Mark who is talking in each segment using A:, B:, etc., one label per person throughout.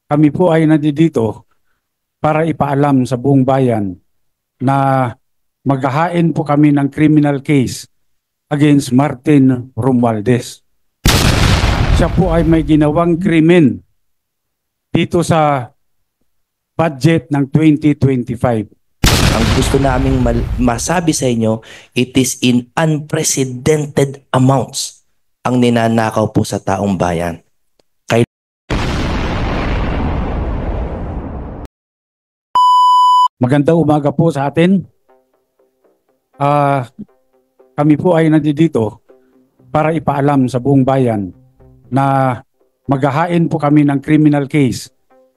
A: Kami po ay nandito para ipaalam sa buong bayan na maghahain po kami ng criminal case against Martin Romualdez. Siya po ay may ginawang krimen dito sa budget ng 2025.
B: Ang gusto naming masabi sa inyo, it is in unprecedented amounts ang ninanakaw po sa taong bayan.
A: Magandang umaga po sa atin. Kami po ay nandito para ipaalam sa buong bayan na maghahain po kami ng criminal case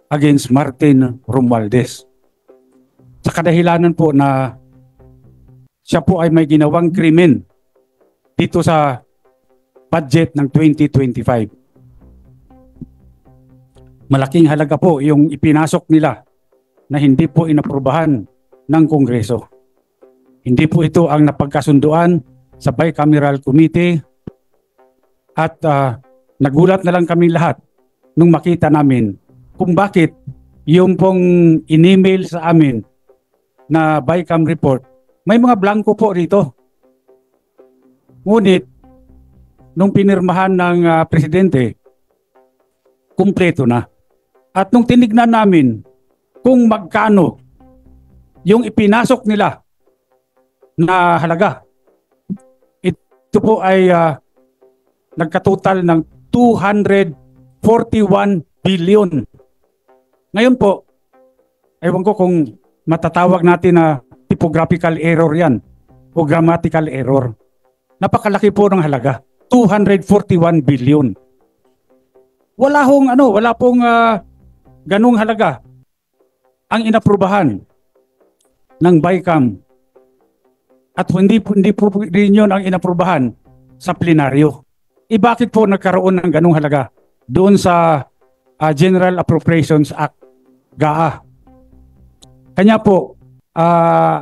A: against Martin Romualdez. Sa kadahilanan po na siya po ay may ginawang krimen dito sa budget ng 2025. Malaking halaga po yung ipinasok nila na hindi po inaprubahan ng Kongreso. Hindi po ito ang napagkasunduan sa Bicameral Committee at nagulat na lang kami lahat nung makita namin kung bakit yung pong in-email sa amin na Bicam report, may mga blanco po rito. Ngunit, nung pinirmahan ng presidente, kumpleto na. At nung tinignan namin kung magkano yung ipinasok nila na halaga, ito po ay nagkatotal ng 241 billion. Ngayon po, ewan ko kung matatawag natin na typographical error yan o grammatical error. Napakalaki po ng halaga, 241 billion. Wala pong ganung halaga ang inaprubahan ng Bicam at hindi po rin yun ang inaprubahan sa plenaryo. Bakit po nagkaroon ng ganung halaga doon sa General Appropriations Act, GAA? Kanya po,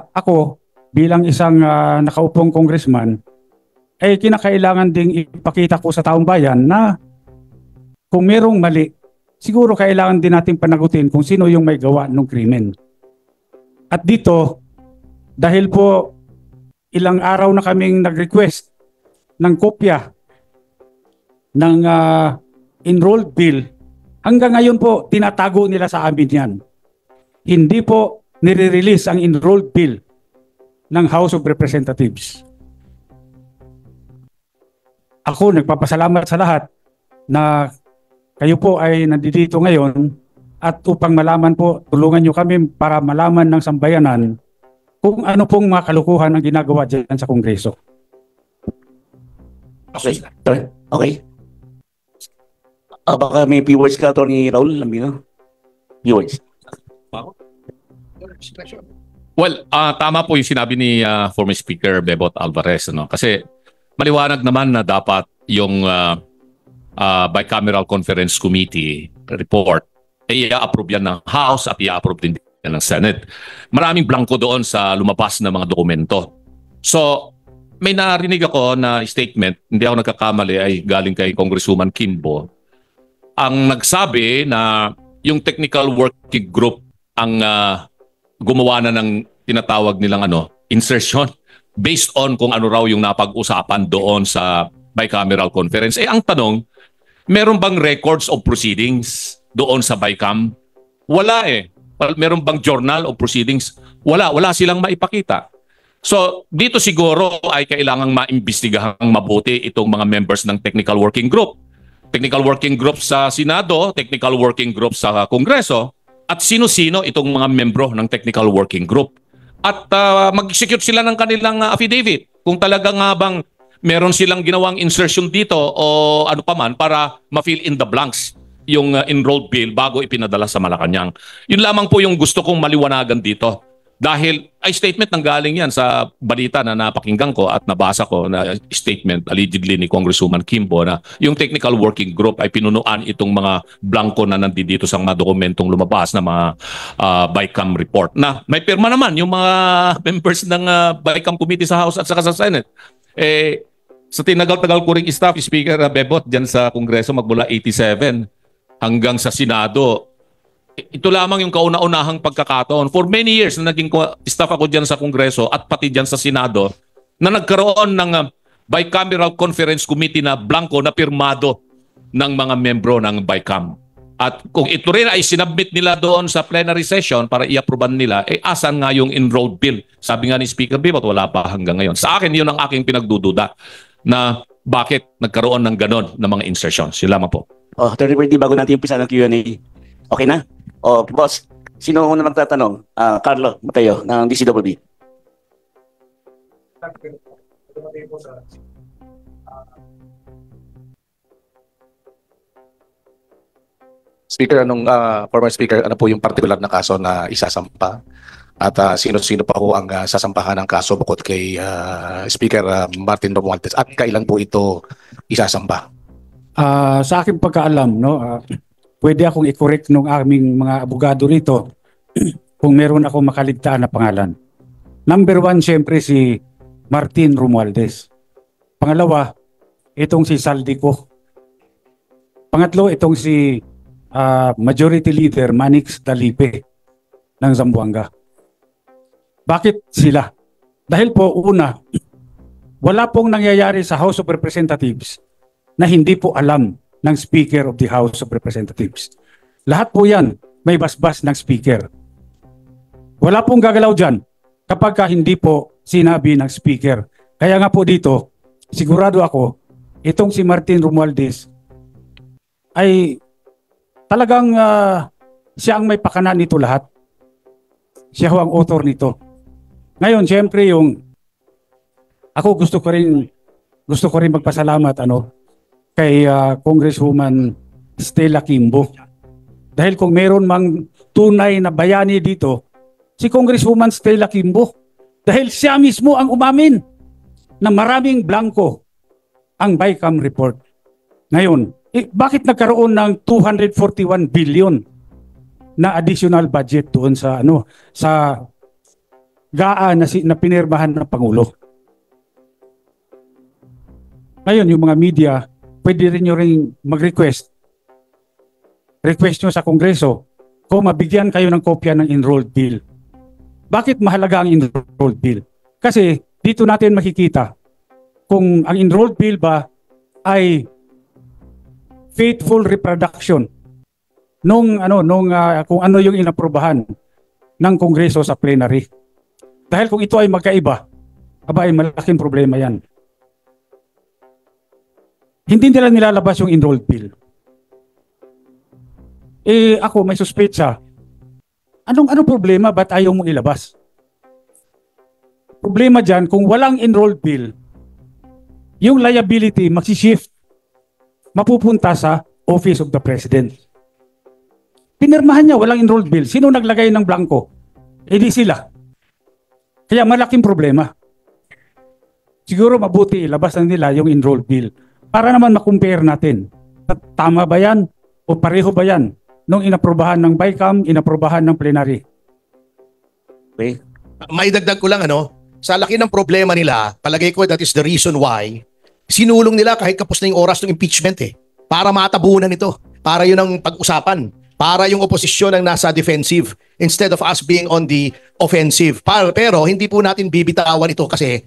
A: ako bilang isang nakaupong congressman, ay kinakailangan ding ipakita ko sa taong bayan na kung merong mali, siguro kailangan din natin panagutin kung sino yung may gawa ng krimen. At dito, dahil po ilang araw na kaming nag-request ng kopya ng enrolled bill, hanggang ngayon po tinatago nila sa amin yan. Hindi po nire-release ang enrolled bill ng House of Representatives. Ako nagpapasalamat sa lahat na kayo po ay nandito ngayon at upang malaman po, tulungan nyo kami para malaman ng sambayanan kung ano pong mga kalukuhan ang ginagawa dyan sa Kongreso.
C: Okay. Okay. Baka may viewers ka, Atty. Raul Lambino? Viewers.
D: Well, tama po yung sinabi ni former Speaker Bebot Alvarez. Kasi maliwanag naman na dapat yung Bicameral Conference Committee report ay i-approve yan ng House at i-approve din yan ng Senate. Maraming blanco doon sa lumabas na mga dokumento. So, may narinig ako na statement, hindi ako nagkakamali, ay galing kay Congresswoman Kimbo. Ang nagsabi na yung technical working group ang gumawa na ng tinatawag nilang insertion based on kung ano raw yung napag-usapan doon sa bicameral conference. Ang tanong, meron bang records of proceedings doon sa Bicam? Wala Meron bang journal of proceedings? Wala silang maipakita. So, dito siguro ay kailangang maimbestigahang mabuti itong mga members ng technical working group. Technical working group sa Senado, technical working group sa Kongreso, at sino-sino itong mga membro ng technical working group. At mag-execute sila ng kanilang affidavit. Kung talaga nga bang meron silang ginawang insertion dito o ano paman para ma-fill in the blanks yung enrolled bill bago ipinadala sa Malacanang. Yun lamang po yung gusto kong maliwanagan dito. Dahil ay statement nang galing yan sa balita na napakinggan ko at nabasa ko na statement allegedly ni Congresswoman Kimbo na yung technical working group ay pinunuan itong mga blanco na nandito sa mga dokumentong lumabas na mga Bicam report. Na may pirma naman yung mga members ng Bicam Committee sa House at saka sa Senate. Sa tinagal-tagal ko ring staff, Speaker Bebot, dyan sa Kongreso magmula 87 hanggang sa Senado, ito lamang yung kauna-unahang pagkakataon. For many years na naging staff ako dyan sa Kongreso at pati dyan sa Senado na nagkaroon ng bicameral conference committee na blanco na pirmado ng mga membro ng BICAM. At kung ito rin ay sinubmit nila doon sa plenary session para i-aproban nila, asan nga yung enrolled bill? Sabi nga ni Speaker Bibot, wala pa hanggang ngayon. Sa akin, yun ang aking pinagdududa na bakit nagkaroon ng ganon na mga insertions. Yun lamang po.
C: Attorney Pwede, bago natin umpisa ng Q&A. Okay na? Boss, sino una magtatanong? Carlo Mateo ng DCWB.
E: Speaker, former Speaker, ano po yung particular na kaso na isasampa? At sino-sino pa po ang sasampahan ng kaso bukod kay Speaker Martin Romualdez? At kailan po ito isasampa?
A: Sa aking pagkaalam, no, pwede akong i-correct ng aming mga abogado rito kung meron akong makaligtaan na pangalan. Number 1, siyempre si Martin Romualdez. Pangalawa, itong si Saldico. Pangatlo, itong si Majority Leader Manix Dalipe ng Zamboanga. Bakit sila? Dahil po, una, wala pong nangyayari sa House of Representatives na hindi po alam ng Speaker of the House of Representatives. Lahat po yan may basbas ng Speaker. Wala pong gagalaw dyan kapag hindi po sinabi ng Speaker. Kaya nga po dito, sigurado ako, itong si Martin Romualdez ay talagang siya ang may pakanan nito lahat. Siya ho ang author nito. Ngayon, siyempre ako gusto ko rin magpasalamat kay Congresswoman Stella Kimbo. Dahil kung meron mang tunay na bayani dito, si Congresswoman Stella Kimbo. Dahil siya mismo ang umamin na maraming blanco ang BICAM report. Ngayon, bakit nagkaroon ng 241 billion na additional budget doon sa GAA na pinirmahan ng Pangulo? Ngayon, yung mga media, pwede rin nyo rin mag-request. Request nyo sa Kongreso kung mabigyan kayo ng kopya ng enrolled bill. Bakit mahalaga ang enrolled bill? Kasi dito natin makikita kung ang enrolled bill ba ay faithful reproduction kung ano yung inaprobahan ng Kongreso sa plenary. Dahil kung ito ay magkaiba, ay malaking problema yan. Hindi nila nilalabas yung enrolled bill. Ako may suspetsa. Anong problema? Ba't ayaw mong ilabas? Problema dyan, kung walang enrolled bill, yung liability magsishift, mapupunta sa Office of the President. Pinirmahan niya, walang enrolled bill. Sino naglagay ng blanco? Di sila. Kaya malaking problema. Siguro mabuti ilabas na nila yung enrolled bill para naman makumpare natin. Tama ba yan? O pareho ba yan? Nung inaprobahan ng BICAM, inaprobahan ng plenary.
C: Okay.
F: May dagdag ko lang sa laki ng problema nila, palagay ko that is the reason why sinulong nila kahit kapos na yung oras ng impeachment para matabunan ito, para yun ang pag-usapan, para yung oposisyon ang nasa defensive instead of us being on the offensive. Pero hindi po natin bibitawan ito kasi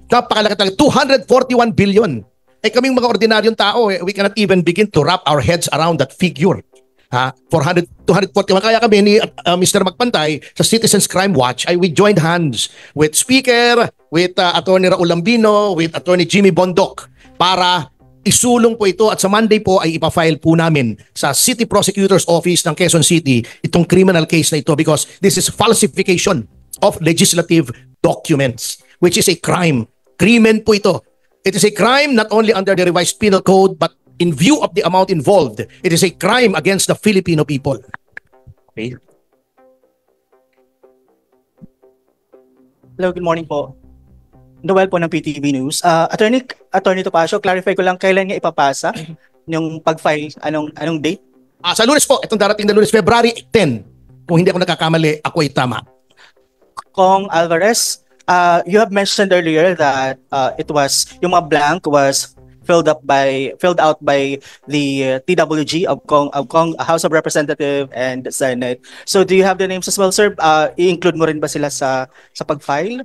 F: napakalaki talaga, 241 billion. Kaming mga ordinaryong tao, we cannot even begin to wrap our heads around that figure. 241. Kaya kami ni Mr. Magpantay sa Citizens Crime Watch we joined hands with Speaker, with Attorney Raul Lambino, with Attorney Jimmy Bondoc para isulong po ito at sa Monday po ay ipafile po namin sa City Prosecutor's Office ng Quezon City itong criminal case na ito because this is falsification of legislative documents which is a crime. Krimen po ito. It is a crime not only under the revised penal code but in view of the amount involved, it is a crime against the Filipino people.
C: Okay.
G: Hello, good morning po. Noel po ng PTV News. Attorney Topacio, clarify ko lang kailan niya ipapasa yung pag-file, anong date?
F: Sa Lunes po, itong darating na Lunes, February 10. Kung hindi ako nagkakamali, ako ay tama.
G: Kong Alvarez, you have mentioned earlier that yung mga blank was filled out by the TWG of House of Representative and Senate. So do you have the names as well, sir? I-include mo rin ba sila sa pag-file?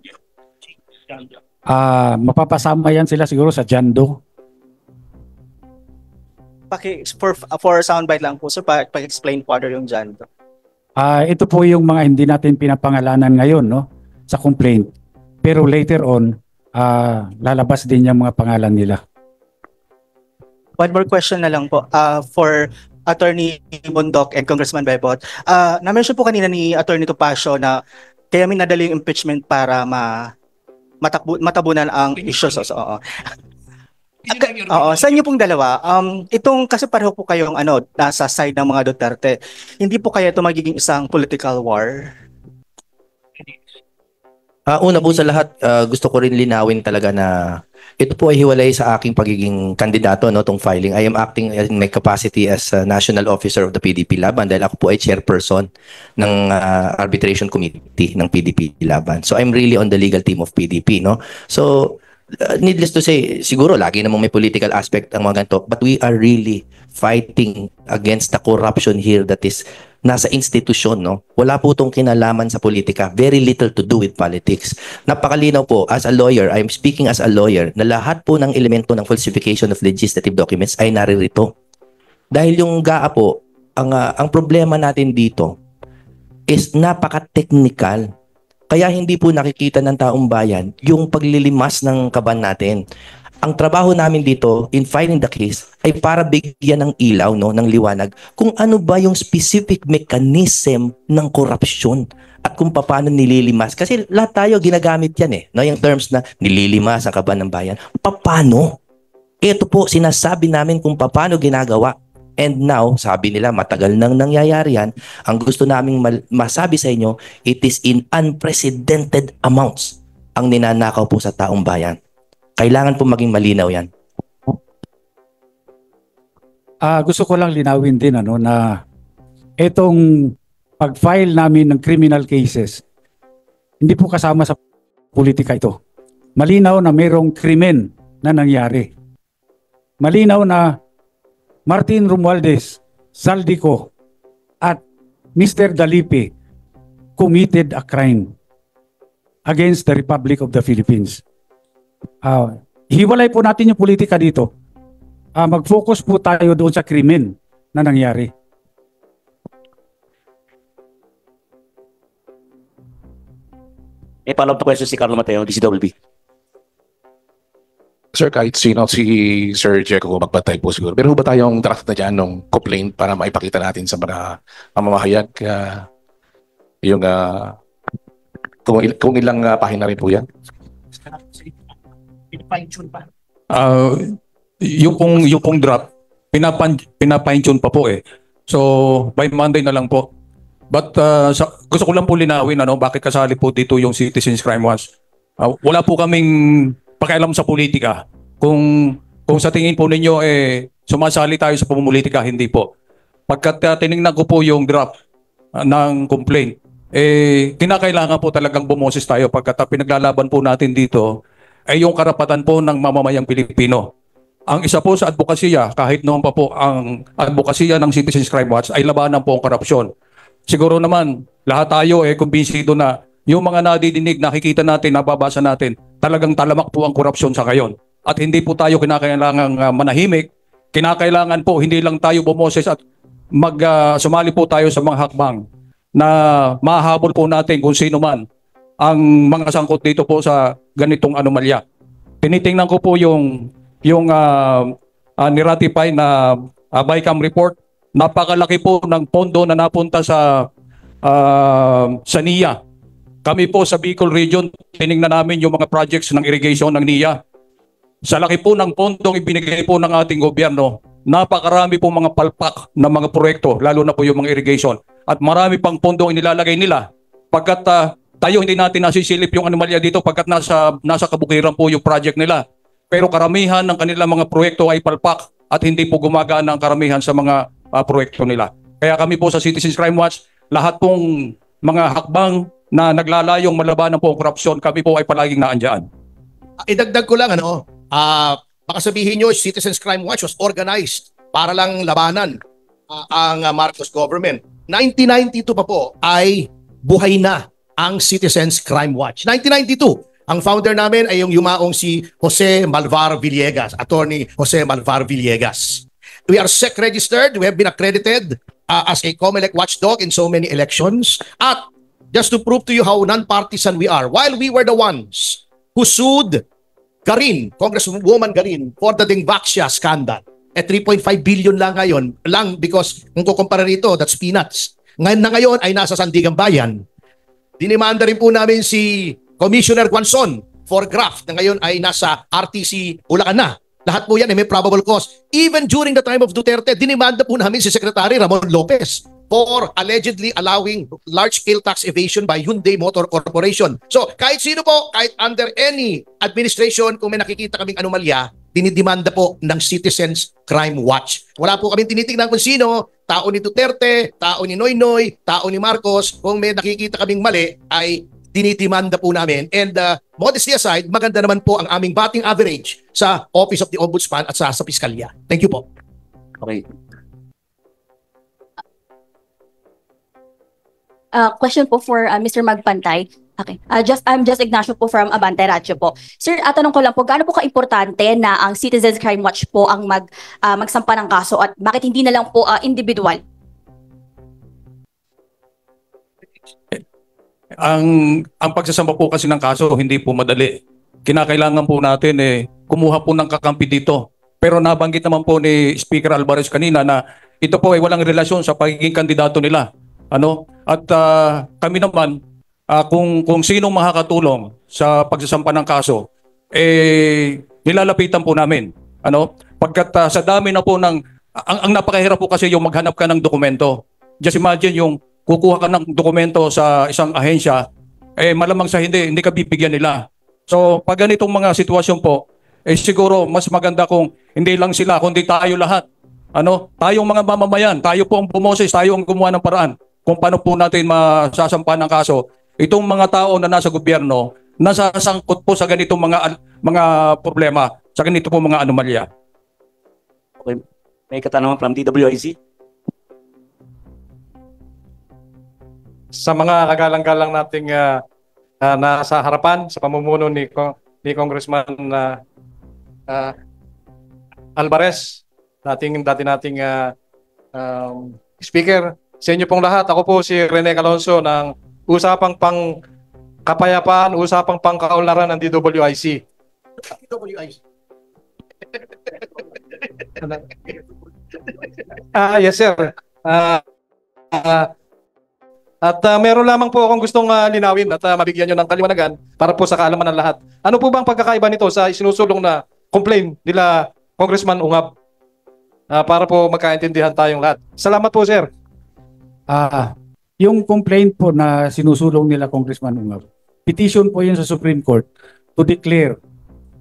A: Mapapasama yan sila siguro sa Jando.
G: For soundbite lang po, sir, pag-explain po ano yung dyan.
A: Ito po yung mga hindi natin pinapangalanan ngayon, no, sa complaint. Pero later on, lalabas din yung mga pangalan nila.
G: One more question na lang po for Attorney Bondok and Congressman Bebot. Na-mention po kanina ni Attorney Topacio na kaya may nadali yung impeachment para matabunan ang issues. Oo. Sa inyo pong dalawa, itong kasi pareho po kayong nasa side ng mga Duterte. Hindi po kaya ito magiging isang political war?
B: Una po sa lahat, gusto ko rin linawin talaga na ito po ay hiwalay sa aking pagiging kandidato, no, tong filing. I am acting in my capacity as National Officer of the PDP Laban dahil ako po ay chairperson ng arbitration committee ng PDP Laban. So I'm really on the legal team of PDP, no? So needless to say, siguro lagi namang may political aspect ang mga ganito, but we are really fighting against the corruption here that is nasa institusyon, no? Wala po itong kinalaman sa politika. Very little to do with politics. Napakalinaw po, as a lawyer, I'm speaking as a lawyer, na lahat po ng elemento ng falsification of legislative documents ay naririto. Dahil yung GAA po, ang problema natin dito is napaka-technical. Kaya hindi po nakikita ng taong bayan yung paglilimas ng kaban natin. Ang trabaho namin dito in filing the case ay para bigyan ng ilaw, no, ng liwanag kung ano ba yung specific mechanism ng korupsyon at kung paano nililimas. Kasi lahat tayo ginagamit yan no, yung terms na nililimas ang kaban ng bayan. Paano? Ito po sinasabi namin kung paano ginagawa. And now, sabi nila matagal nang nangyayari yan. Ang gusto naming masabi sa inyo, it is in unprecedented amounts ang ninanakaw po sa taong bayan. Kailangan po maging malinaw yan.
A: Gusto ko lang linawin din na itong pag-file namin ng criminal cases, hindi po kasama sa politika ito. Malinaw na mayroong krimen na nangyari. Malinaw na Martin Romualdez, Zaldico, at Mr. Dalipe committed a crime against the Republic of the Philippines. Hiwalay po natin yung politika dito. Mag-focus po tayo doon sa krimen na nangyari.
C: May follow-up question si Carlo Mateo, DCWB.
E: Sir, kahit sino si Sir Jeco magbantay po siguro. Pero ba tayong draft na dyan ng complaint para maipakita natin sa mga mamamahayag yung kung ilang pahina rin po yan?
H: Yung pong draft, pinapine-tune pa po So, by Monday na lang po. But gusto ko lang po linawin bakit kasali po dito yung Citizens Crime Watch. Wala po kaming pakialam sa politika. Kung sa tingin po ninyo sumasali tayo sa pamumulitika, hindi po. Pagkat tinignan ko po yung draft ng complaint, kinakailangan po talagang bumoses tayo pagkat pinaglalaban po natin dito ay yung karapatan po ng mamamayang Pilipino. Ang isa po sa advokasya, kahit noon pa po ang advokasya ng Citizens Crime Watch ay labanan po ang korupsyon. Siguro naman, lahat tayo kumbinsido na yung mga nadidinig, nakikita natin, nababasa natin, talagang talamak po ang korupsyon sa ngayon. At hindi po tayo kinakailangang manahimik. Kinakailangan po, hindi lang tayo bumoses at sumali po tayo sa mga hakbang na mahabol po natin kung sino man ang mga sangkot dito po sa ganitong anomalya. Tinitingnan ko po yung niratify na BICAM report. Napakalaki po ng pondo na napunta sa NIA. Kami po sa Bicol Region, tinignan namin yung mga projects ng irrigation ng NIA. Sa laki po ng pondong ibinigay po ng ating gobyerno, napakarami po mga palpak na mga proyekto, lalo na po yung mga irrigation. At marami pang pondong inilalagay nila. Pagkat tayo hindi natin nasisilip yung anomalya dito pagkat nasa kabukiran po yung project nila. Pero karamihan ng kanilang mga proyekto ay palpak at hindi po gumagana ang karamihan sa mga proyekto nila. Kaya kami po sa Citizens Crime Watch, lahat pong mga hakbang na naglalayong malabanan po ang korupsyon, kami po ay palaging naandyan.
F: Idagdag ko lang Baka sabihin nyo, Citizens Crime Watch was organized para lang labanan ang Marcos government. 1992 pa po ay buhay na ang Citizens Crime Watch. 1992, ang founder namin ay yung yumaong si Jose Malvar Villegas, Attorney Jose Malvar Villegas. We are SEC registered, we have been accredited as a COMELEC watchdog in so many elections. At just to prove to you how non-partisan we are, while we were the ones who sued Garin, Congresswoman Garin, for the Dingbaxia scandal, 3.5 billion lang ngayon, lang because kung kukumpara rito, that's peanuts. Ngayon ay nasa Sandigang Bayan. Dinimanda rin po namin si Commissioner Guanzon for graft na ngayon ay nasa RTC Bulacan na. Lahat po yan ay may probable cause. Even during the time of Duterte, dinimanda po namin si Secretary Ramon Lopez for allegedly allowing large-scale tax evasion by Hyundai Motor Corporation. So, kahit sino po, kahit under any administration, kung may nakikita kaming anomalya, dinidemanda po ng Citizens Crime Watch. Wala po kaming tinitingnan kung sino, tao ni Duterte, tao ni Noynoy, tao ni Marcos. Kung may nakikita kaming mali, ay dinidemanda po namin. And modesty aside, maganda naman po ang aming batting average sa Office of the Ombudsman at sa Piskalya. Thank you po.
C: Okay.
I: Question po for Mr. Magpantay. Okay. I'm just Ignacio po from Abante Radyo po. Sir, tanong ko lang po, gaano po ka-importante na ang Citizens Crime Watch po ang magsampa ng kaso at bakit hindi na lang po individual?
H: Ang pagsasampa po kasi ng kaso hindi po madali. Kinakailangan po natin kumuha po ng kakampi dito. Pero nabanggit naman po ni Speaker Alvarez kanina na ito po ay walang relasyon sa pagiging kandidato nila. At kami naman kung sinong makakatulong sa pagsasampa ng kaso nilalapitan po namin. Pagkat sa dami na po ng ang napakahirap po kasi yung maghanap ka ng dokumento. Just imagine yung kukuha ka ng dokumento sa isang ahensya, malamang sa hindi ka bibigyan nila. So, pag ganitong mga sitwasyon po, siguro mas maganda kung hindi lang sila, kundi tayo lahat. Tayong mga mamamayan, tayo po ang bumoses, tayo ang gumawa ng paraan kung paano po natin masasampa ng kaso. Itong mga tao na nasa gobyerno, nasasangkot po sa ganitong mga problema, sa ganito po mga anomalya.
C: Okay. May katanungan from DWIC?
J: Sa mga kagalang-galang nating nasa harapan sa pamumuno ni Congressman Alvarez, dati nating speaker, sa inyo pong lahat, ako po si Rene Calonzo ng Usapang Pang Kapayapaan, Usapang Pangkaunlaran ng DWIC.
F: DWIC.
J: Yes sir. At meron lamang po akong gustong linawin at mabigyan nyo ng kaliwanagan para po sa kaalaman ng lahat. Ano po bang pagkakaiba nito sa isinusulong na complaint nila Congressman Ungab? Para po magkaintindihan tayong lahat. Salamat po sir.
A: Yung complaint po na sinusulong nila Congressman Ungab, petition po yun sa Supreme Court to declare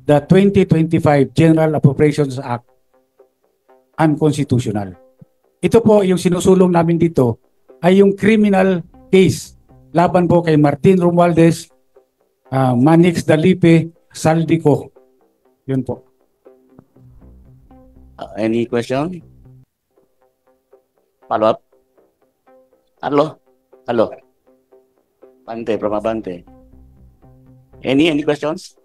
A: the 2025 General Appropriations Act unconstitutional. Ito po yung sinusulong namin dito ay yung criminal case laban po kay Martin Romualdez, Manix Dalipe, Saldico. Yun po.
C: Any question? Follow up? Hello. Bante, from Abante. Any questions?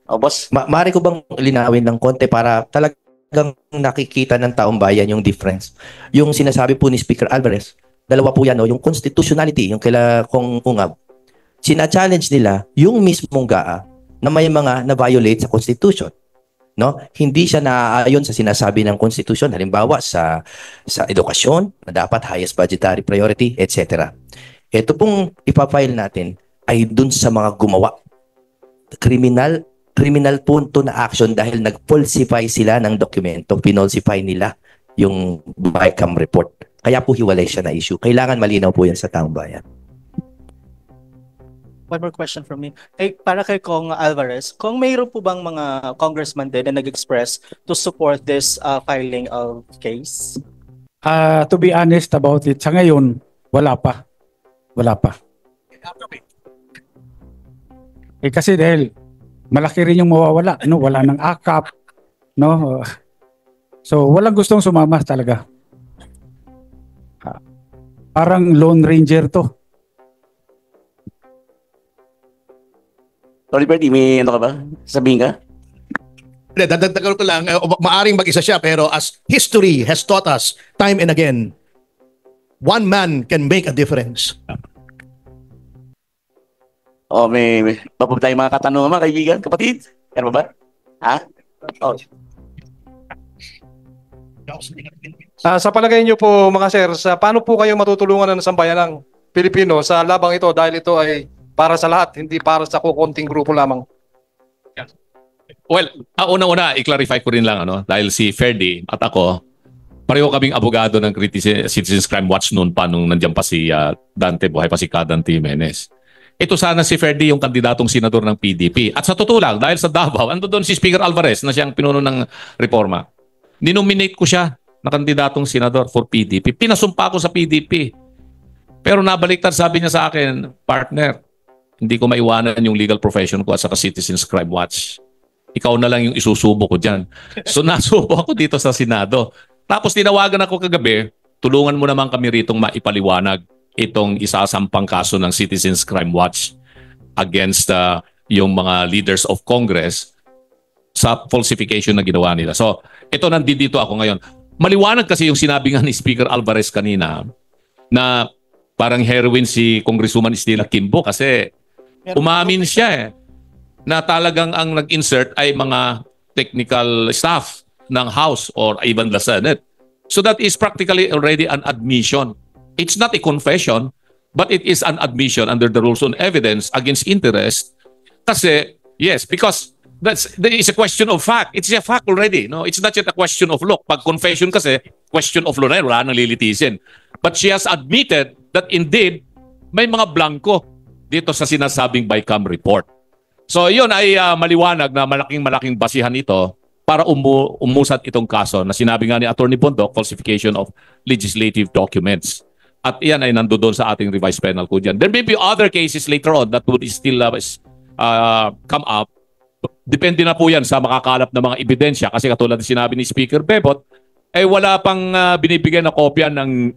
C: Boss?
B: Maaari ko bang linawin ng konti para talagang nakikita ng taong bayan yung difference? Yung sinasabi po ni Speaker Alvarez, dalawa po yan, yung constitutionality, yung kaila kong Ungab. Sina-challenge nila yung mismong GAA na may mga na-violate sa Constitution. Hindi siya naaayon sa sinasabi ng Constitution, halimbawa sa edukasyon, na dapat highest budgetary priority, etc. Ito pong ipafile natin ay dun sa mga gumawa. Criminal punto na action dahil nag-falsify sila ng dokumento, pinolsify nila yung BICAM report. Kaya po hiwalay siya na issue. Kailangan malinaw po yan sa taong bayan.
G: One more question from me. Para kay Kong Alvarez, kung mayroon po bang mga congressman din na nag-express to support this filing of case?
A: To be honest about it, sa ngayon, wala pa. Kasi dahil malaki rin yung mawawala, no? Wala ng akap, no? So walang gustong sumama talaga. Parang Lone Ranger to.
C: Sorry, Bertie, may ano ka ba? Sabihin ka?
F: Hindi, dadagdagan ko lang, maaring mag-isa siya, pero as history has taught us time and again, one man can make a difference.
C: O, may papunta tayong mga katanungan, mga kaibigan, kapatid? Meron ba? Ha? Oh.
J: Sa palagay niyo po mga sir, paano po kayo matutulungan ng sambayan ng Pilipino sa labang ito dahil ito ay para sa lahat, hindi para sa kukunting grupo lamang?
D: Well, una-una, i-clarify ko rin lang, dahil si Ferdy at ako, pareho kaming abogado ng Citizens Crime Watch noon pa nung nandiyan pa si Dante, buhay pa si Dante Jimenez. Ito sana si Ferdy yung kandidatong senador ng PDP. At sa totoo lang, dahil sa Davao, ando doon si Speaker Alvarez na siyang pinuno ng reforma. Ninominate ko siya na kandidatong senador for PDP. Pinasumpa ko sa PDP. Pero nabaliktad, sabi niya sa akin, partner, hindi ko maiwanan yung legal profession ko at saka Citizens Crime Watch. Ikaw na lang yung isusubo ko dyan. So nasubo ako dito sa Senado. Tapos tinawagan ako kagabi, tulungan mo naman kami ritong maipaliwanag itong isasampang kaso ng Citizens Crime Watch against yung mga leaders of Congress sa falsification na ginawa nila. So ito, nandito ako ngayon. Maliwanag kasi yung sinabi nga ni Speaker Alvarez kanina na parang heroin si Congresswoman Estela Quimbo kasi umamin siya na talagang ang nag-insert ay mga technical staff ng House or even the Senate. So that is practically already an admission. It's not a confession, but it is an admission under the rules on evidence against interest. Kasi, yes, because there is a question of fact. It's a fact already. No? It's not yet a question of law. Pag confession kasi, question of law na wala nang lilitisin. But she has admitted that indeed, may mga blanco dito sa sinasabing BICAM report. So yun ay maliwanag na malaking basihan ito para umusad itong kaso na sinabi nga ni Attorney Bondoc, falsification of legislative documents. At iyan ay nandoon sa ating revised penal code yan. There may be other cases later on that would still come up. Depende na po yan sa makakalap na mga ebidensya kasi katulad ng sinabi ni Speaker Bebot, ay wala pang binibigay na kopya ng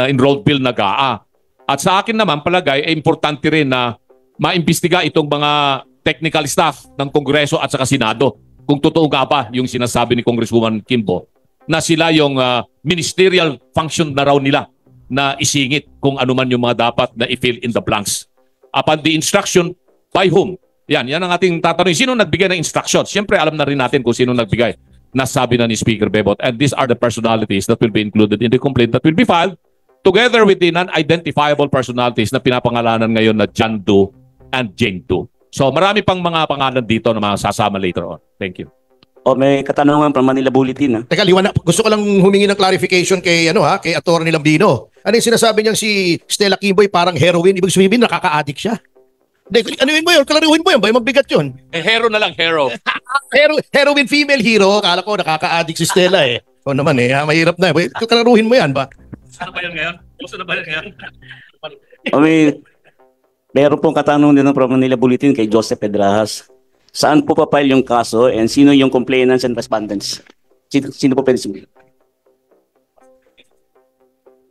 D: enrolled bill na GAA. At sa akin naman palagay ay importante rin na maimbestiga itong mga technical staff ng Kongreso at saka Senado. Kung totoo nga ba yung sinasabi ni Congresswoman Quimbo na sila yung ministerial function na raw nila na isingit kung ano man yung mga dapat na i-fill in the blanks. Upon the instruction, by whom? Yan ang ating tatanungin. Sino nagbigay ng instructions? Siyempre, alam na rin natin kung sino nagbigay. Nasabi na ni Speaker Bebot. And these are the personalities that will be included in the complaint that will be filed together with the non-identifiable personalities na pinapangalanan ngayon na John Doe and Jane Doe. So marami pang mga pangalan dito na masasama later on. Thank you.
C: O, may katanungan from Manila Bulletin.
F: Teka, liwanag. Gusto ko lang humingi ng clarification kay kay Attorney Lambino. Ano yung sinasabi niyang si Stella Quimboy parang heroin? Ibig sabihin nakaka-addict siya? Anuin mo yun? Kalaruhin mo yun? Ba? Mabigat yun.
D: Hero na lang, hero.
F: Heroin female hero. Akala ko nakaka-addict si Stella O naman mahirap na. Kalaruhin mo yan ba?
D: Ano ba yan ngayon? Ano ba yan ngayon?
C: O, meron pong katanungan din from Manila Bulletin kay Joseph Pedrajas. Saan po pa-file yung kaso and sino yung complainants and respondents? Sino po pwede sumagot?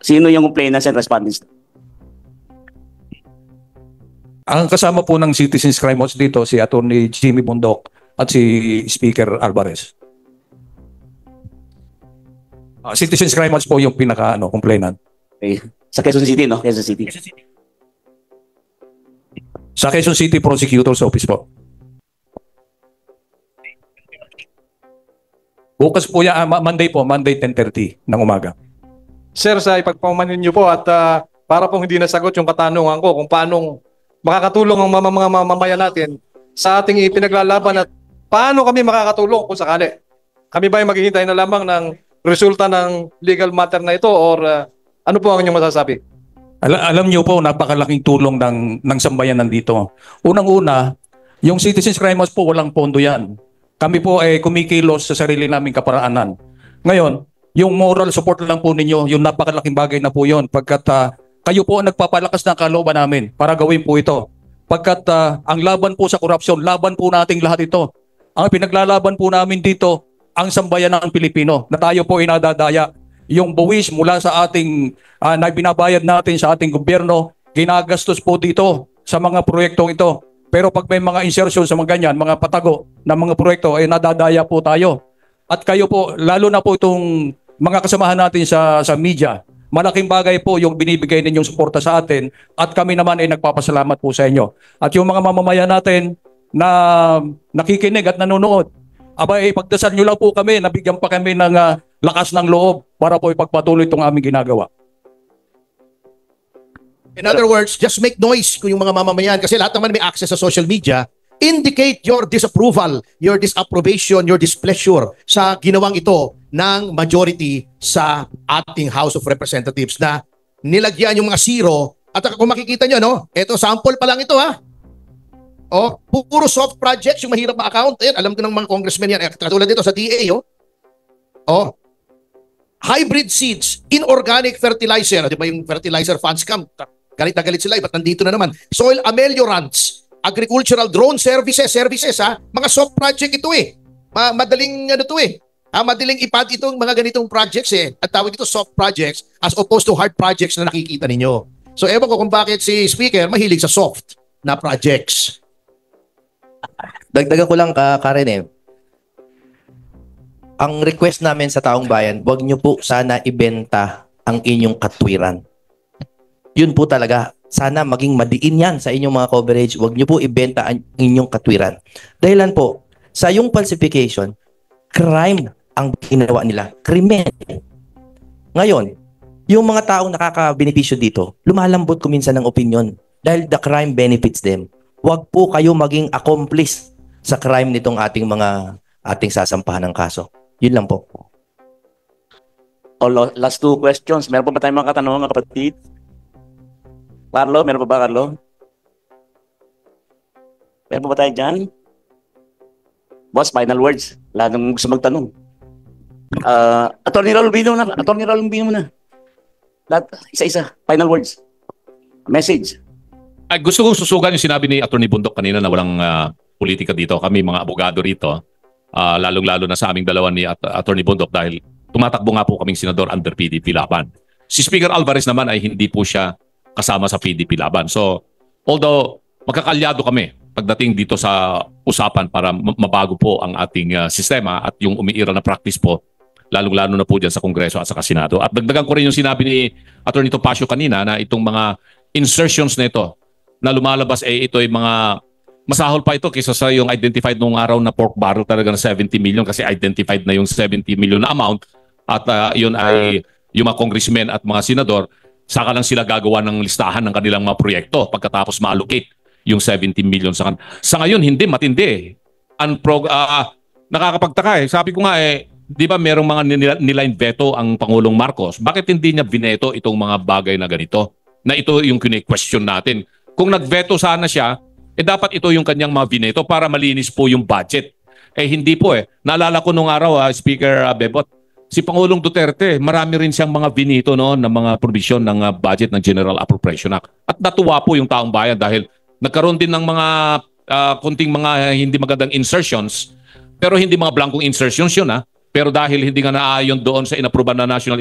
C: Sino yung complainants and respondents?
H: Ang kasama po ng Citizens Crime Watch dito si Attorney Jimmy Bondoc at si Speaker Alvarez. Citizens Crime Watch po yung complainant.
C: Okay. Sa Quezon City, no? Quezon City.
H: Sa Quezon City Prosecutor's Office po. Bukas po yan, Monday 10:30 ng umaga.
J: Sir, sa ipagpaumanin niyo po at para pong hindi nasagot yung katanungan ko kung paano makakatulong ang mga mamamayan natin sa ating ipinaglalaban at paano kami makakatulong kung sakali. Kami ba ay maghihintay na lamang ng resulta ng legal matter na ito or ano po ang inyong masasabi?
H: Alam niyo po, napakalaking tulong ng sambayan nandito. Unang-una, yung Citizens Crime Watch po, walang pondo yan. Kami po ay kumikilos sa sarili naming kaparaanan. Ngayon, yung moral support lang po ninyo, yung napakalaking bagay na po yun. Pagkat kayo po ang nagpapalakas ng kalooban namin para gawin po ito. Pagkat ang laban po sa korupsyon, laban po nating lahat ito. Ang pinaglalaban po namin dito, ang sambayan ng Pilipino, na tayo po inadadaya. Yung buwis mula sa ating, na binabayad natin sa ating gobyerno, ginagastos po dito sa mga proyektong ito. Pero pag may mga insertion sa mga ganyan, mga patago ng mga proyekto, ay nadadaya po tayo. At kayo po, lalo na po itong mga kasamahan natin sa media, malaking bagay po yung binibigay ninyong suporta sa atin at kami naman ay nagpapasalamat po sa inyo. At yung mga mamamayan natin na nakikinig at nanonood, abay, pagdasal nyo lang po kami, nabigyan pa kami ng lakas ng loob para po ipagpatuloy itong aming ginagawa.
F: In other words, just make noise kung yung mga mamamayan, kasi lahat naman may access sa social media, indicate your disapproval, your disapprobation, your displeasure sa ginawang ito ng majority sa ating House of Representatives na nilagyan yung mga zero. At kung makikita nyo, no, ito sample pa lang ito, ha. Oh, puro soft projects yung mahirap ma-account. Ayan, alam ko ng mga congressmen yan. Katulad dito sa DA, oh. Oh. Hybrid seeds, inorganic fertilizer, di ba yung fertilizer fund scam? Galit na galit sila, ba't nandito na naman? Soil ameliorants, agricultural drone services, ha? Mga soft project ito eh. Madaling ano to eh. Madaling ipad itong mga ganitong projects eh. At tawag ito soft projects as opposed to hard projects na nakikita ninyo. So ewan ko kung bakit si Speaker mahilig sa soft na projects.
B: Dagdagan ko lang, Karen eh. Ang request namin sa taong bayan, wag nyo po sana ibenta ang inyong katwiran. Yun po talaga. Sana maging madiin yan sa inyong mga coverage. Wag nyo po ibenta ang inyong katwiran. Dahilan po, sa yung falsification, crime ang ginawa nila. Krimen. Ngayon, yung mga taong nakakabenepisyo dito, lumalambot ko minsan ng opinion dahil the crime benefits them. Wag po kayo maging accomplice sa crime nitong ating sasampahan ng kaso. Yun lang po.
C: Last two questions. Meron pa ba tayong mga katanungan, mga kapatid? Carlo, meron pa ba, Carlo? Meron pa ba tayo dyan? Boss, final words. Lahat ng gusto magtanong. Attorney Raul Bino na. Lahat, isa-isa. Final words. Message.
D: Ay, gusto kong susugan yung sinabi ni Attorney Bundok kanina na walang politika dito. Kami mga abogado rito, lalong-lalo na sa aming dalawa ni Attorney Bundok dahil tumatakbo nga po kaming senador under PDP Laban. Si Speaker Alvarez naman ay hindi po siya kasama sa PDP Laban. So, although magkakalyado kami pagdating dito sa usapan para mabago po ang ating sistema at yung umiiral na practice po, lalong-lalo na po dyan sa Kongreso at sa Senado. At dagdagan ko rin yung sinabi ni Attorney Topacio kanina na itong mga insertions na ito na lumalabas ito ay mga masahol pa ito kaysa sa yung identified nung araw na pork barrel talaga na 70 million kasi identified na yung 70 million na amount at yun ay yung mga congressmen at mga senador saka lang sila gagawa ng listahan ng kanilang mga proyekto pagkatapos ma-allocate yung 70 million sa ngayon hindi matindi nakakapagtaka eh. Sabi ko nga di ba merong mga niline veto ang Pangulong Marcos, bakit hindi niya bineto itong mga bagay na ganito na ito yung kine-question natin. Kung nag-veto sana siya, dapat ito yung kanyang mga bineto para malinis po yung budget. Hindi po Naalala ko nung araw, Speaker Bebot, si Pangulong Duterte, marami rin siyang mga binito no, ng mga provision ng budget ng General Appropriation Act. At natuwa po yung taong bayan dahil nagkaroon din ng mga kunting mga hindi magandang insertions, pero hindi mga blankong insertions yun Pero dahil hindi nga naayon doon sa inapruban na National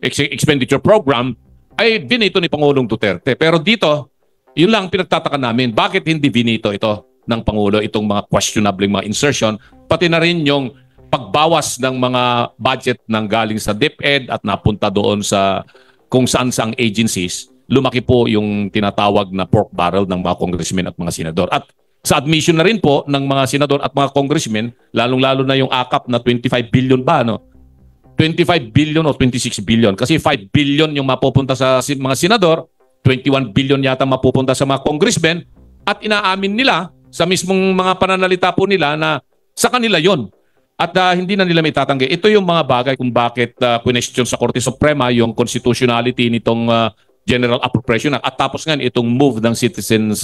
D: Expenditure Program, ay binito ni Pangulong Duterte. Pero dito, yun lang pinagtataka namin. Bakit hindi binito ito ng Pangulo, itong mga questionable mga insertion, pati na rin yung pagbawas ng mga budget ng galing sa DepEd at napunta doon sa kung saan-saang agencies, lumaki po yung tinatawag na pork barrel ng mga congressmen at mga senador. At sa admission na rin po ng mga senador at mga congressmen, lalong-lalo na yung AKAP na 25 billion ba, 25 billion o 26 billion. Kasi 5 billion yung mapupunta sa mga senador, 21 billion yata mapupunta sa mga congressmen, at inaamin nila sa mismong mga pananalita po nila na sa kanila yon. At hindi na nila may tatanggi. Ito yung mga bagay kung bakit question sa Korte Suprema yung constitutionality nitong General Appropriation Act. At tapos nga itong move ng Citizens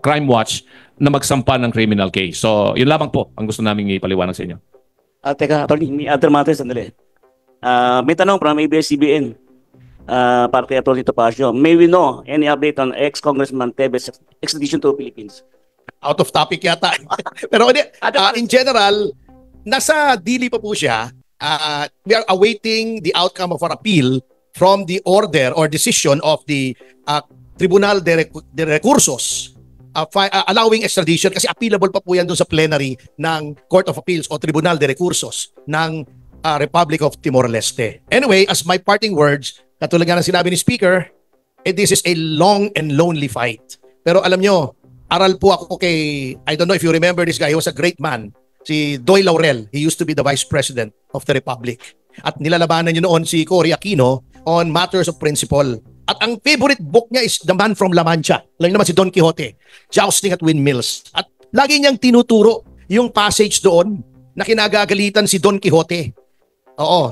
D: Crime Watch na magsampa ng criminal case. So yun lamang po ang gusto namin ipaliwanag sa inyo.
C: Teka, Attorney, may other matters, sandali. May tanong from ABS-CBN. para kay Atty. Topacio. May we know any update on ex-Congressman Teves extradition to Philippines?
F: Out of topic yata. Pero in general, nasa dili pa po siya. We are awaiting the outcome of our appeal from the order or decision of the Tribunal de Recursos allowing extradition kasi appealable pa po yan doon sa plenary ng Court of Appeals o Tribunal de Recursos ng Republic of Timor-Leste. Anyway, as my parting words, katulad nga ng sinabi ni Speaker, this is a long and lonely fight. Pero alam nyo, aral po ako kay, I don't know if you remember this guy, he was a great man, si Doy Laurel. He used to be the Vice President of the Republic. At nilalabanan niyo noon si Cory Aquino on matters of principle. At ang favorite book niya is The Man from La Mancha. Lang naman si Don Quixote, Jousting at Windmills. At lagi niyang tinuturo yung passage doon na kinagagalitan si Don Quixote. Oo.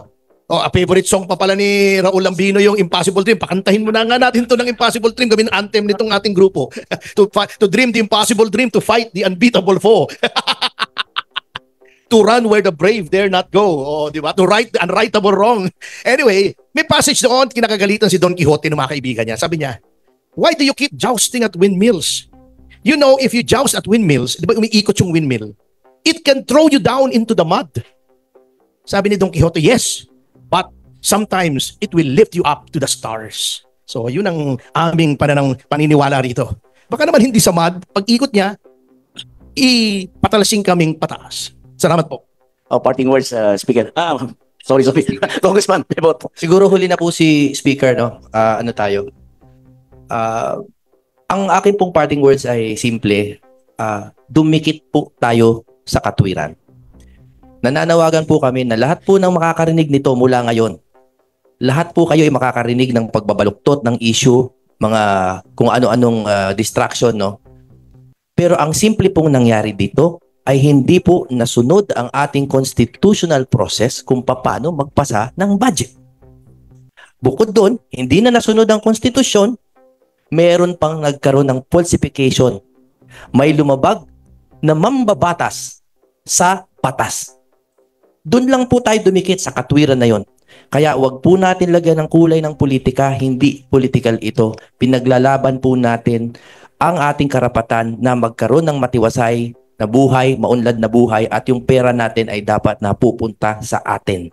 F: A favorite song pa pala ni Raul Lambino yung Impossible Dream. Pakantahin mo na nga natin to ng Impossible Dream. Gawin anthem nitong ating grupo. to dream the impossible dream, to fight the unbeatable foe. To run where the brave dare not go. O, di ba? To right the unrightable wrong. Anyway, may passage doon, kinakagalitan si Don Quixote ng mga kaibigan niya. Sabi niya, why do you keep jousting at windmills? You know, if you joust at windmills, di ba umiikot yung windmill? It can throw you down into the mud. Sabi ni Don Quixote, yes, but sometimes it will lift you up to the stars. So, yun ang aming paniniwala rito. Baka naman hindi sa mud, pag ikot niya, ipatalasing kaming pataas. Salamat po.
C: Parting words, Speaker. Sorry. Congressman Bebot.
B: Siguro huli na po si Speaker, no? Ano tayo? Ang akin pong parting words ay simple. Dumikit po tayo sa katwiran. Nananawagan po kami na lahat po ng makakarinig nito mula ngayon. Lahat po kayo ay makakarinig ng pagbabaluktot ng issue, mga kung ano-anong distraction, no? Pero ang simple pong nangyari dito ay hindi po nasunod ang ating constitutional process kung paano magpasa ng budget. Bukod doon, hindi na nasunod ang konstitusyon, meron pang nagkaroon ng falsification. May lumabag na mambabatas sa batas. Doon lang po tayo dumikit sa katwiran na yon. Kaya wag po natin lagyan ng kulay ng politika, hindi political ito. Pinaglalaban po natin ang ating karapatan na magkaroon ng matiwasay na buhay, maunlad na buhay, at yung pera natin ay dapat na pupunta sa atin.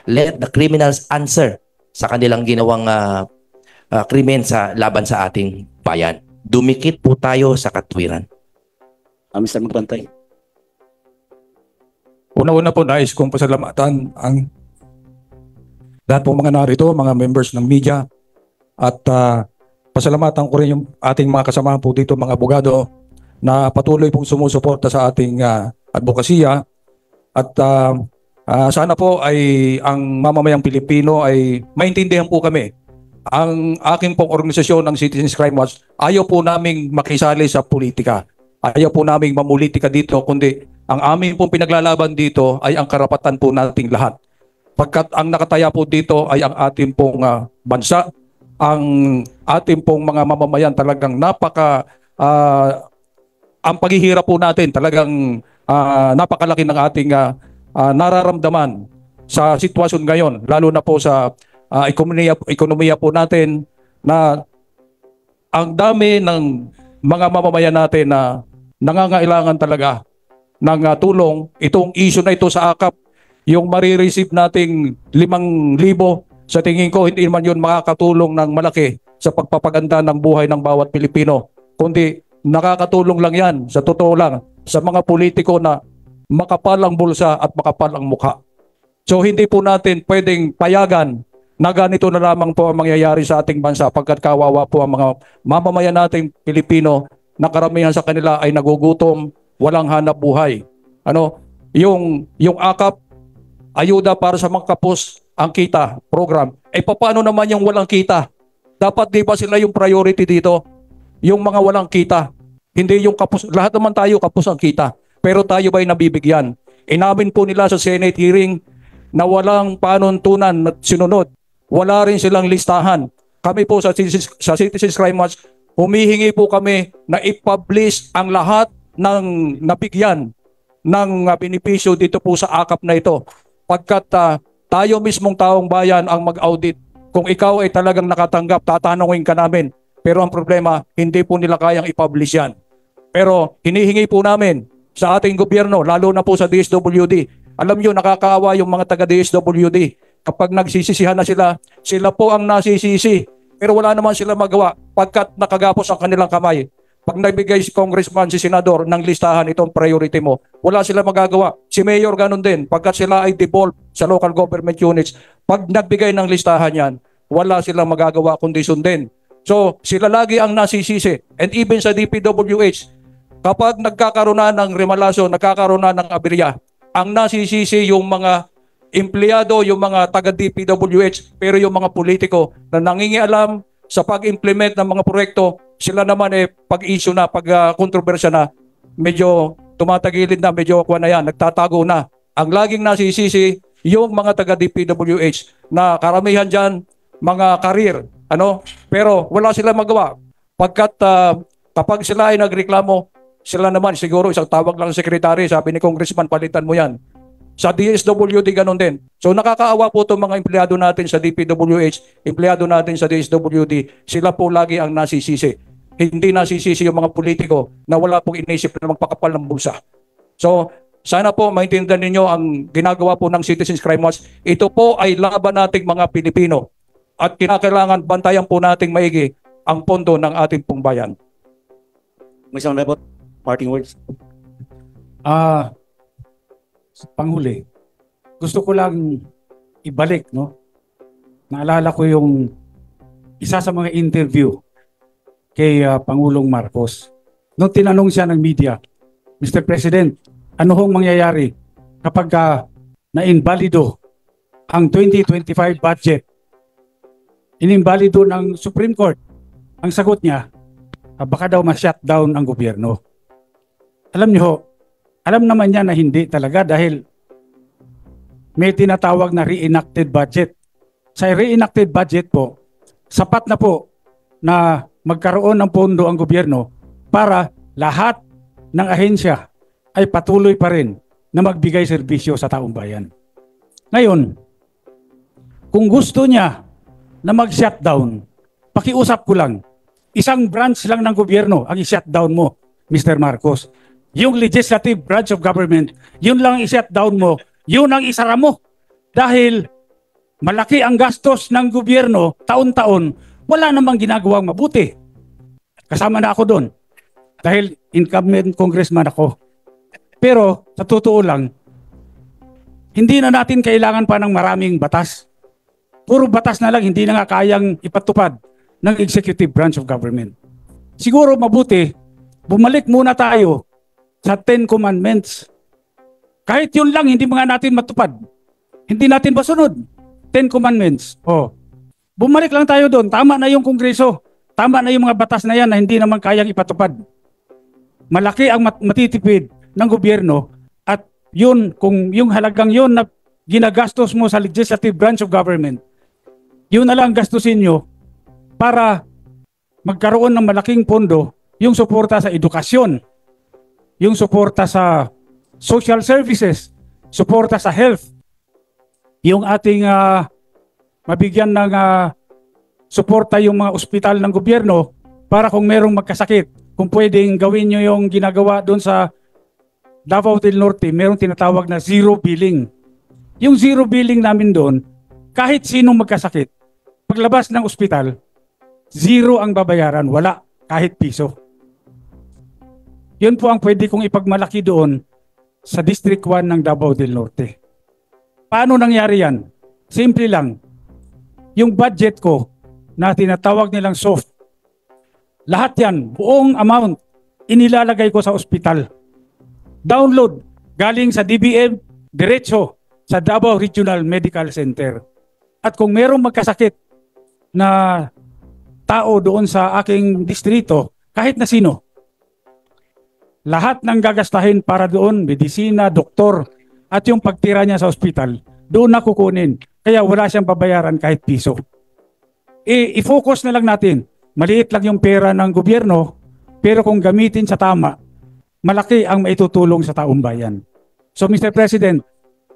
B: Let the criminals answer sa kanilang ginawang krimen sa laban sa ating bayan. Dumikit po tayo sa katwiran.
C: Mr. Magpantay.
H: Una-una po nais kong pasalamatan ang lahat po mga narito, mga members ng media, at pasalamatan ko rin yung ating mga kasamahan po dito, mga abogado, na patuloy pong sumusuporta sa ating advokasya. At sana po ay ang mamamayang Pilipino ay maintindihan po kami. Ang aking pong organisasyon ng Citizens Crime Watch, ayaw po naming makisali sa politika. Ayaw po naming mamulitika dito, kundi ang aming pong pinaglalaban dito ay ang karapatan po nating lahat. Pagkat ang nakataya po dito ay ang ating pong bansa, ang ating pong mga mamamayan talagang ang paghihirap po natin talagang napakalaki ng ating nararamdaman sa sitwasyon ngayon, lalo na po sa ekonomiya po natin, na ang dami ng mga mamamayan natin na nangangailangan talaga ng tulong. Itong issue na ito sa AKAP, yung marireceive nating 5,000, sa tingin ko hindi man yun makakatulong ng malaki sa pagpapaganda ng buhay ng bawat Pilipino, kundi nakakatulong lang yan, sa totoo lang, sa mga politiko na makapal ang bulsa at makapal ang mukha. So hindi po natin pwedeng payagan na ganito na lamang po ang mangyayari sa ating bansa, pagkat kawawa po ang mga mamamayan nating Pilipino na karamihan sa kanila ay nagugutom, walang hanap buhay. Yung AKAP, ayuda para sa mga kapos ang kita program. Paano naman yung walang kita? Dapat di ba sila yung priority dito? Yung mga walang kita, hindi yung kapos. Lahat naman tayo kapos ang kita. Pero tayo ba'y nabibigyan? Inamin po nila sa Senate hearing na walang panuntunan na sinunod. Wala rin silang listahan. Kami po sa Citizens Crime Watch, humihingi po kami na i-publish ang lahat ng nabigyan ng benepisyo dito po sa AKAP na ito. Pagkat tayo mismong taong bayan ang mag-audit Kung ikaw ay talagang nakatanggap, tatanungin ka namin. Pero ang problema, hindi po nila kayang i-publish yan. Pero hinihingi po namin sa ating gobyerno, lalo na po sa DSWD. Alam nyo, nakakaawa yung mga taga-DSWD. Kapag nagsisisihan na sila, sila po ang nasisisi. Pero wala naman sila magawa pagkat nakagapos ang kanilang kamay. Pag nagbigay si congressman, si senador ng listahan itong priority mo, wala sila magagawa. Si mayor ganun din. Pagkat sila ay devolved sa local government units, pag nagbigay ng listahan yan, wala silang magagawa kundi sundin. So, sila lagi ang nasisisi. And even sa DPWH, kapag nagkakaroon na ng remalaso, nagkakaroon na ng aberya, ang nasisisi yung mga empleyado, yung mga taga-DPWH, pero yung mga politiko na nangingialam sa pag-implement ng mga proyekto, sila naman pag-issue na, pag-kontrobersya na, medyo tumatagilid na, medyo kuha na yan, nagtatago na. Ang laging nasisisi, yung mga taga-DPWH na karamihan dyan, mga karir, pero wala sila magawa. Pagkat kapag sila ay nagreklamo, sila naman siguro isang tawag lang sa sekretary, sabi ni Congressman, palitan mo yan. Sa DSWD ganun din. So nakakaawa po itong mga empleyado natin sa DPWH, empleyado natin sa DSWD, sila po lagi ang nasisisi. Hindi nasisisi yung mga politiko na wala pong inisip na magpakapal ng bulsa. So sana po maintindihan ninyo ang ginagawa po ng Citizens Crime Watch. Ito po ay laban nating mga Pilipino at kinakailangan bantayan po nating maigi ang pondo ng ating pong bayan.
C: Congressman Bebot, parting words.
A: Panghuli, gusto ko lang ibalik, naalala ko yung isa sa mga interview kay Pangulong Marcos. Nung tinanong siya ng media, Mr. President, ano hong mangyayari kapag na-invalido ang 2025 budget? Inimbalido ng Supreme Court. Ang sagot niya, baka daw ma-shutdown ang gobyerno. Alam niyo, alam naman niya na hindi talaga dahil may tinatawag na reenacted budget. Sa reenacted budget po, sapat na po na magkaroon ng pondo ang gobyerno para lahat ng ahensya ay patuloy pa rin na magbigay serbisyo sa taong bayan. Ngayon, kung gusto niya na mag-shutdown, pakiusap ko lang, isang branch lang ng gobyerno ang i-shutdown mo, Mr. Marcos. Yung legislative branch of government, yun lang i-shutdown mo, yun ang isara mo. Dahil malaki ang gastos ng gobyerno taon-taon, wala namang ginagawang mabuti. Kasama na ako doon. Dahil incumbent congressman ako. Pero sa totoo lang, hindi na natin kailangan pa ng maraming batas. Puro batas na lang, hindi na nga kayang ipatupad ng executive branch of government. Siguro mabuti, bumalik muna tayo sa 10 Commandments. Kahit yun lang, hindi mga natin matupad. Hindi natin masunod. 10 Commandments. Bumalik lang tayo doon. Tama na yung Kongreso. Tama na yung mga batas na yan na hindi naman kayang ipatupad. Malaki ang matitipid ng gobyerno at yun, kung yung halagang yun na ginagastos mo sa legislative branch of government, yun na lang gastusin nyo para magkaroon ng malaking pondo yung suporta sa edukasyon, yung suporta sa social services, suporta sa health, yung ating mabigyan ng suporta yung mga ospital ng gobyerno para kung merong magkasakit, kung pwedeng gawin nyo yung ginagawa doon sa Davao del Norte, merong tinatawag na zero billing. Yung zero billing namin doon, kahit sinong magkasakit, paglabas ng ospital, zero ang babayaran, wala kahit piso. Yun po ang pwede kong ipagmalaki doon sa District 1 ng Davao del Norte. Paano nangyari yan? Simple lang. Yung budget ko na tinatawag nilang soft, lahat yan, buong amount, inilalagay ko sa ospital. Download, galing sa DBM, diretso sa Davao Regional Medical Center. At kung merong magkasakit na tao doon sa aking distrito, kahit na sino, lahat ng gagastahin para doon, medisina, doktor, at yung pagtira niya sa ospital, doon na kukunin. Kaya wala siyang babayaran kahit piso. I-focus na lang natin. Maliit lang yung pera ng gobyerno, pero kung gamitin sa tama, malaki ang maitutulong sa taong bayan. So Mr. President,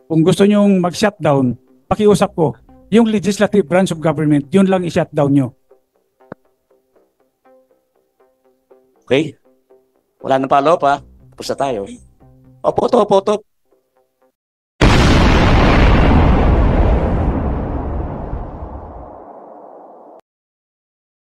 A: kung gusto nyong mag-shutdown, pakiusap ko, yung legislative branch of government, yun lang i-shutdown nyo.
C: Okay? Wala nang follow-up ha. Tapos na tayo. Opo to.